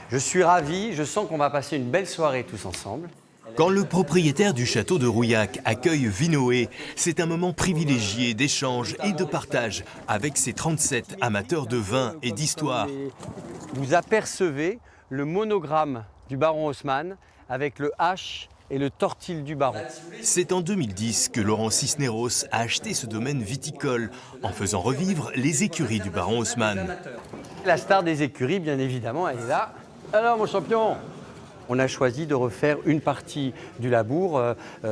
Je suis ravi, je sens qu'on va passer une belle soirée tous ensemble. Quand le propriétaire du château de Rouillac accueille Vinoé, c'est un moment privilégié d'échange et de partage avec ses 37 amateurs de vin et d'histoire. Vous apercevez le monogramme du baron Haussmann avec le H et le tortil du baron. C'est en 2010 que Laurent Cisneros a acheté ce domaine viticole en faisant revivre les écuries du baron Haussmann. La star des écuries, bien évidemment, elle est là. Alors, mon champion, on a choisi de refaire une partie du labour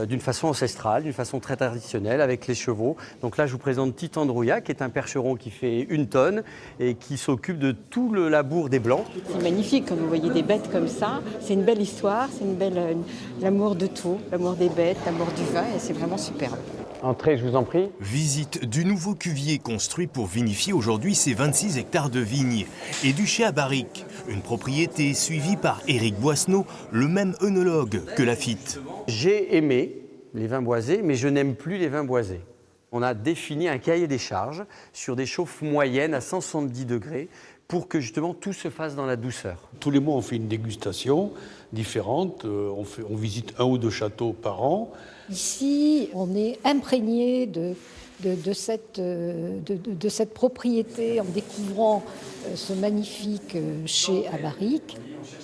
d'une façon ancestrale, d'une façon très traditionnelle avec les chevaux. Donc là, je vous présente Titan de Rouillac, qui est un percheron qui fait 1 tonne et qui s'occupe de tout le labour des blancs. C'est magnifique quand vous voyez des bêtes comme ça. C'est une belle histoire, c'est une belle l'amour de tout, l'amour des bêtes, l'amour du vin, et c'est vraiment superbe. Entrez, je vous en prie. Visite du nouveau cuvier construit pour vinifier aujourd'hui ses 26 hectares de vignes et du chai à barrique, une propriété suivie par Éric Boisseneau, le même œnologue que Laffitte. J'ai aimé les vins boisés, mais je n'aime plus les vins boisés. On a défini un cahier des charges sur des chauffes moyennes à 170 degrés pour que justement tout se fasse dans la douceur. Tous les mois, on fait une dégustation différente. On visite 1 ou 2 châteaux par an. Ici, on est imprégné de cette propriété en découvrant ce magnifique chai à barrique.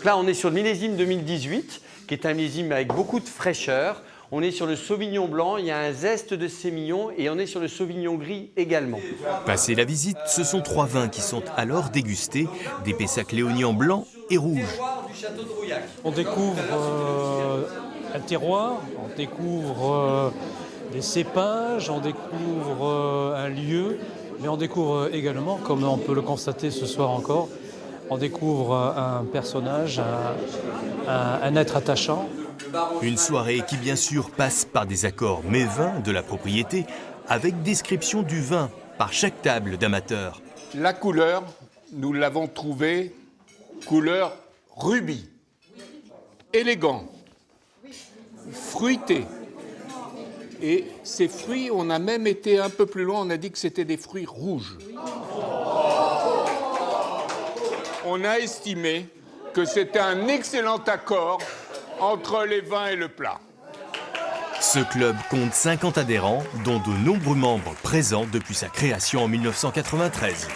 Là, on est sur le millésime 2018, qui est un millésime avec beaucoup de fraîcheur. On est sur le Sauvignon blanc, il y a un zeste de sémillon et on est sur le Sauvignon gris également. Passé la visite, ce sont 3 vins qui sont alors dégustés, des Pessac léognan blanc et rouge. On découvre un terroir, on découvre des cépages, on découvre un lieu, mais on découvre également, comme on peut le constater ce soir encore, on découvre un personnage, un être attachant. Une soirée qui bien sûr passe par des accords mévins de la propriété avec description du vin par chaque table d'amateurs. La couleur, nous l'avons trouvée couleur rubis, élégant, fruité. Et ces fruits, on a même été un peu plus loin, on a dit que c'était des fruits rouges. On a estimé que c'était un excellent accord entre les vins et le plat. Ce club compte 50 adhérents, dont de nombreux membres présents depuis sa création en 1993.